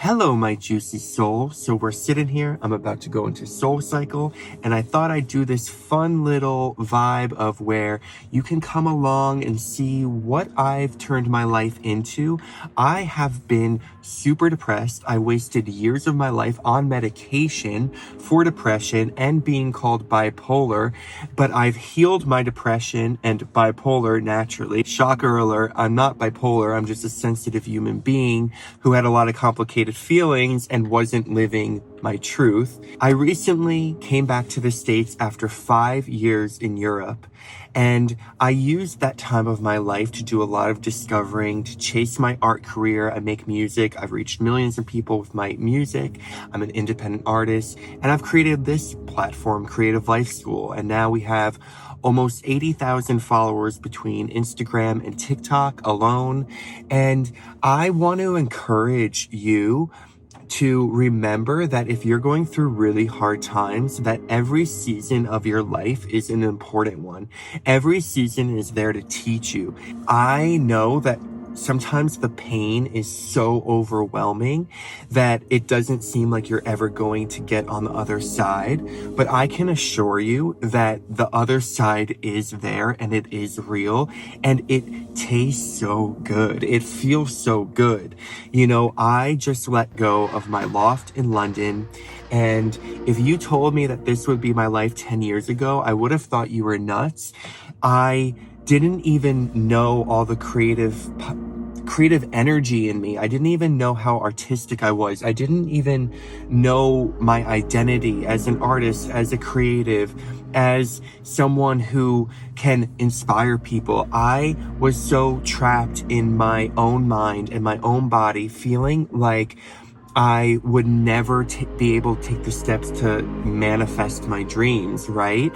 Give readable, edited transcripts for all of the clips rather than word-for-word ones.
Hello, my juicy soul. So we're sitting here. I'm about to go into Soul Cycle, and I thought I'd do this fun little vibe of where you can come along and see what I've turned my life into. I have been super depressed. I wasted years of my life on medication for depression and being called bipolar, but I've healed my depression and bipolar naturally. Shocker alert, I'm not bipolar. I'm just a sensitive human being who had a lot of complicated feelings and wasn't living my truth. I recently came back to the States after 5 years in Europe, and I used that time of my life to do a lot of discovering, to chase my art career. I make music. I've reached millions of people with my music. I'm an independent artist, and I've created this platform, Creative Life School, and now we have almost 80,000 followers between Instagram and TikTok alone. And I want to encourage you to remember that if you're going through really hard times, that every season of your life is an important one. Every season is there to teach you. I know that sometimes the pain is so overwhelming that it doesn't seem like you're ever going to get on the other side. But I can assure you that the other side is there and it is real and it tastes so good. It feels so good. You know, I just let go of my loft in London. And if you told me that this would be my life 10 years ago, I would have thought you were nuts. I didn't even know all the creative energy in me. I didn't even know how artistic I was. I didn't even know my identity as an artist, as a creative, as someone who can inspire people. I was so trapped in my own mind and my own body, feeling like I would never be able to take the steps to manifest my dreams, right?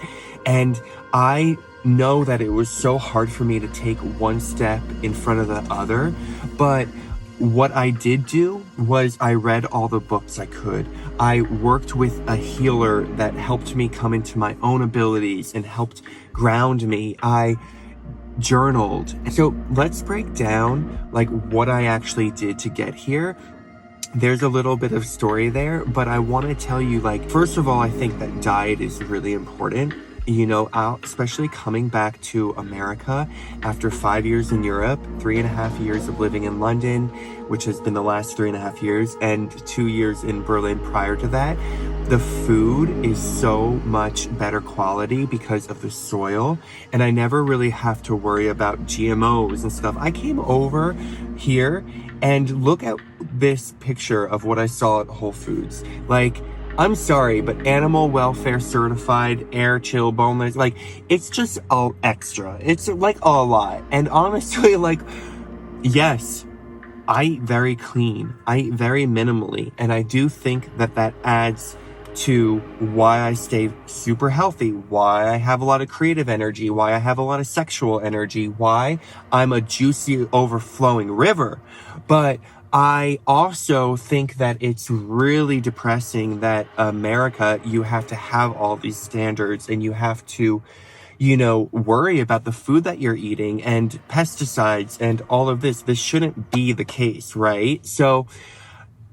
And I know that it was so hard for me to take one step in front of the other, but what I did do was I read all the books I could. I worked with a healer that helped me come into my own abilities and helped ground me. I journaled. So let's break down like what I actually did to get here. There's a little bit of story there, but I want to tell you, like, first of all, I think that diet is really important. You know, especially coming back to America after 5 years in Europe, 3.5 years of living in London, which has been the last 3.5 years, and 2 years in Berlin prior to that. The food is so much better quality because of the soil, and I never really have to worry about GMOs and stuff. I came over here and look at this picture of what I saw at Whole Foods. Like, I'm sorry, but animal welfare certified, air chill, boneless, like, it's just all extra. It's like a lot. And honestly, like, yes, I eat very clean. I eat very minimally. And I do think that that adds to why I stay super healthy, why I have a lot of creative energy, why I have a lot of sexual energy, why I'm a juicy, overflowing river. But I also think that it's really depressing that America, you have to have all these standards and you have to, you know, worry about the food that you're eating and pesticides and all of this. This shouldn't be the case, right? So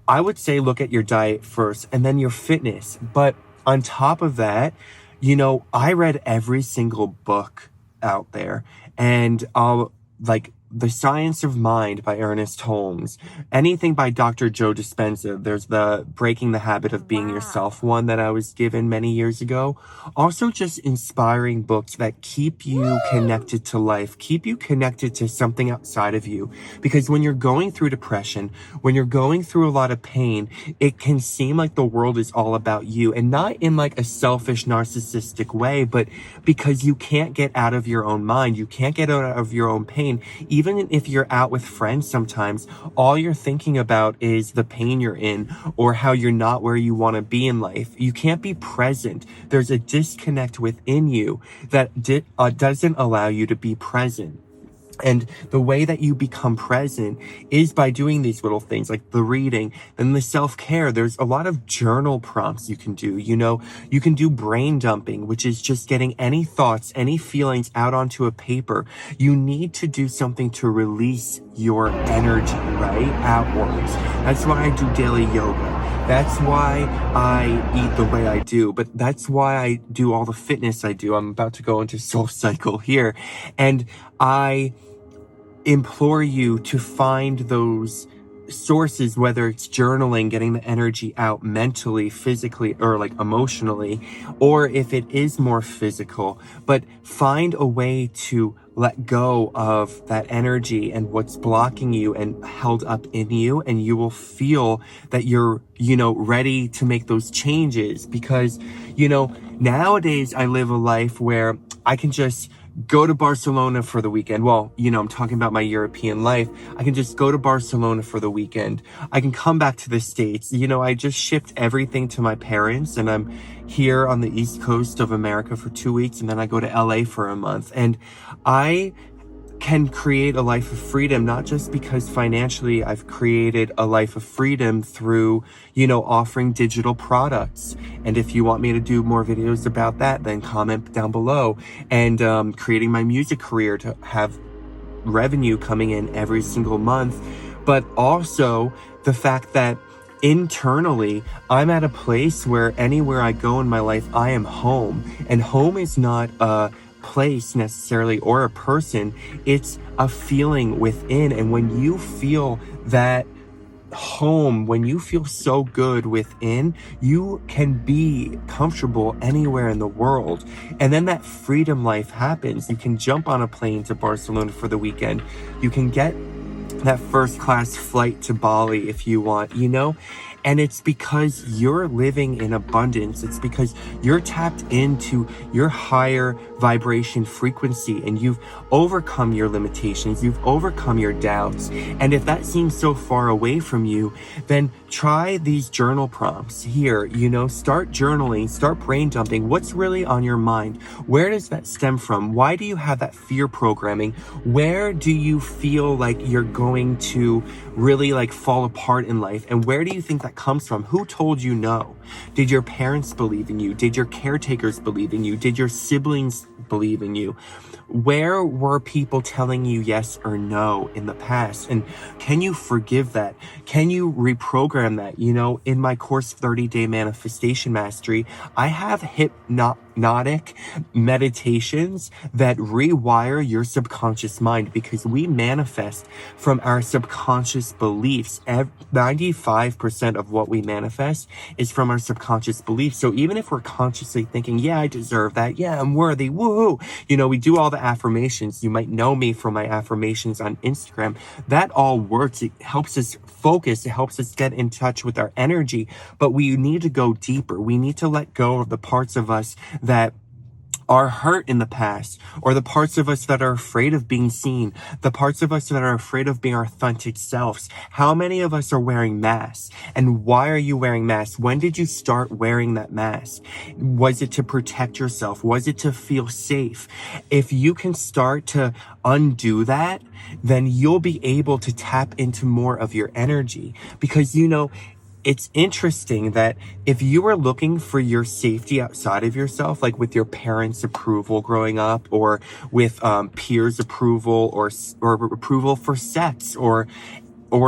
I would say look at your diet first and then your fitness. But on top of that, you know, I read every single book out there, and I'll like The Science of Mind by Ernest Holmes, anything by Dr. Joe Dispenza. There's the Breaking the Habit of Being Yourself one that I was given many years ago. Also just inspiring books that keep you connected to life, keep you connected to something outside of you. Because when you're going through depression, when you're going through a lot of pain, it can seem like the world is all about you, and not in like a selfish, narcissistic way, but because you can't get out of your own mind, you can't get out of your own pain. Even if you're out with friends, sometimes all you're thinking about is the pain you're in or how you're not where you want to be in life. You can't be present. There's a disconnect within you that doesn't allow you to be present. And the way that you become present is by doing these little things like the reading and the self-care. There's a lot of journal prompts you can do. You can do brain dumping, which is just getting any thoughts, any feelings out onto a paper. You need to do something to release your energy, right? Outwards. That's why I do daily yoga. That's why I eat the way I do, but that's why I do all the fitness I do. I'm about to go into Soul Cycle here. And I implore you to find those sources, whether it's journaling, getting the energy out mentally, physically, or like emotionally, or if it is more physical, but find a way to let go of that energy and what's blocking you and held up in you, and you will feel that you're, ready to make those changes. Because, nowadays I live a life where I can just go to Barcelona for the weekend. Well, I'm talking about my European life. I can just go to Barcelona for the weekend. I can come back to the States. I just shipped everything to my parents, and I'm here on the East Coast of America for 2 weeks, and then I go to LA for a month. And I can create a life of freedom, not just because financially I've created a life of freedom through, offering digital products. And if you want me to do more videos about that, then comment down below. And creating my music career to have revenue coming in every single month. But also the fact that internally, I'm at a place where anywhere I go in my life, I am home. And home is not a place necessarily or a person. It's a feeling within. And when you feel that home, when you feel so good within, you can be comfortable anywhere in the world. And then that freedom life happens. You can jump on a plane to Barcelona for the weekend. You can get that first class flight to Bali if you want, And it's because you're living in abundance. It's because you're tapped into your higher vibration frequency, and you've overcome your limitations. You've overcome your doubts. And if that seems so far away from you, then try these journal prompts here. Start journaling, start brain dumping. What's really on your mind? Where does that stem from? Why do you have that fear programming? Where do you feel like you're going to really fall apart in life? And where do you think that comes from? Who told you no? Did your parents believe in you? Did your caretakers believe in you? Did your siblings believe in you? Where were people telling you yes or no in the past? And can you forgive that? Can you reprogram that? In my course, 30-Day Manifestation Mastery, I have hypnotic meditations that rewire your subconscious mind, because we manifest from our subconscious beliefs. 95% of what we manifest is from our subconscious beliefs. So even if we're consciously thinking, yeah, I deserve that. Yeah, I'm worthy. Woohoo. We do all the affirmations. You might know me from my affirmations on Instagram. That all works. It helps us focus. It helps us get in touch with our energy. But we need to go deeper. We need to let go of the parts of us that are hurt in the past, or the parts of us that are afraid of being seen, the parts of us that are afraid of being our authentic selves. How many of us are wearing masks? And why are you wearing masks? When did you start wearing that mask? Was it to protect yourself? Was it to feel safe? If you can start to undo that, then you'll be able to tap into more of your energy. Because it's interesting that if you were looking for your safety outside of yourself, like with your parents' approval growing up, or with peers' approval, or approval for sex, or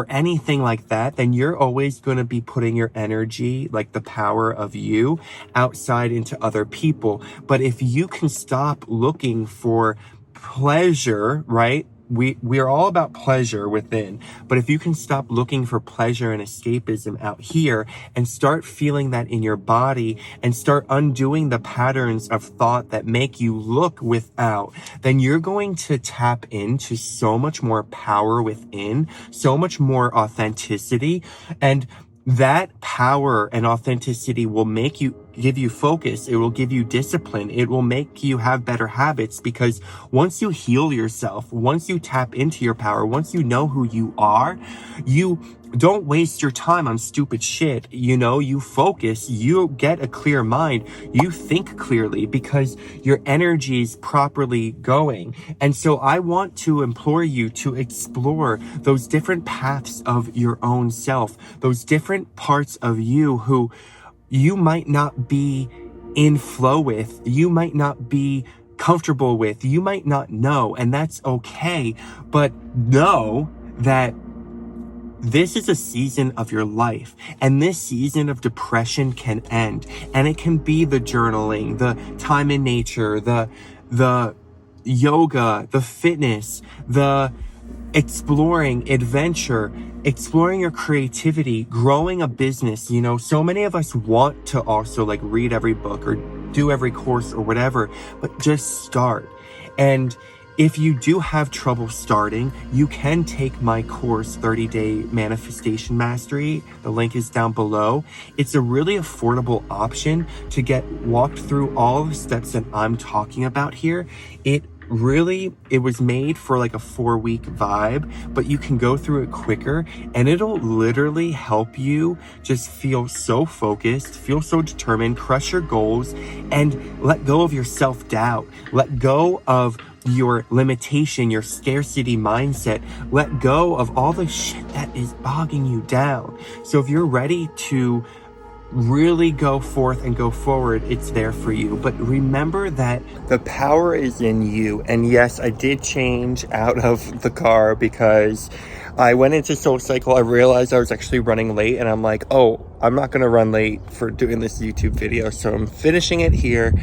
anything like that, then you're always going to be putting your energy, like the power of you, outside into other people. But if you can stop looking for pleasure, right? We are all about pleasure within, but if you can stop looking for pleasure and escapism out here and start feeling that in your body and start undoing the patterns of thought that make you look without, then you're going to tap into so much more power within, so much more authenticity. And that power and authenticity will make you give you focus. It will give you discipline. It will make you have better habits, because once you heal yourself, once you tap into your power, once you know who you are, you don't waste your time on stupid shit. You focus, you get a clear mind, you think clearly because your energy is properly going. And so I want to implore you to explore those different paths of your own self, those different parts of you who you might not be in flow with, you might not be comfortable with, you might not know, and that's okay. But know that this is a season of your life, and this season of depression can end, and it can be the journaling, the time in nature, the yoga, the fitness, the exploring adventure, exploring your creativity, growing a business. So many of us want to also like read every book or do every course or whatever, but just start. And if you do have trouble starting, you can take my course, 30-Day Manifestation Mastery. The link is down below. It's a really affordable option to get walked through all the steps that I'm talking about here. It was made for like a 4-week vibe, but you can go through it quicker, and it'll literally help you just feel so focused, feel so determined, crush your goals, and let go of your self-doubt. Let go of your limitation, your scarcity mindset. Let go of all the shit that is bogging you down. So if you're ready to really go forth and go forward, it's there for you. But remember that the power is in you. And yes, I did change out of the car because I went into SoulCycle. I realized I was actually running late, and I'm like, oh, I'm not going to run late for doing this YouTube video. So I'm finishing it here.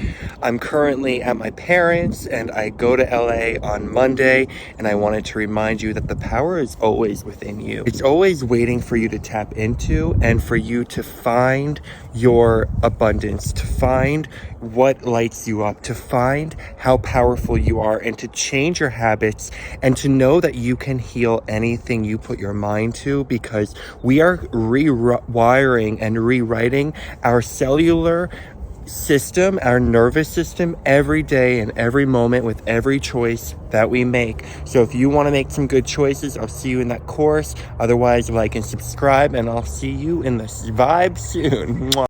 I'm currently at my parents', and I go to LA on Monday, and I wanted to remind you that the power is always within you. It's always waiting for you to tap into and for you to find your abundance, to find what lights you up, to find how powerful you are, and to change your habits, and to know that you can heal anything you put your mind to, because we are rewiring and rewriting our cellular system, our nervous system, every day and every moment with every choice that we make. So if you want to make some good choices, I'll see you in that course. Otherwise, like and subscribe, and I'll see you in this vibe soon. Mwah.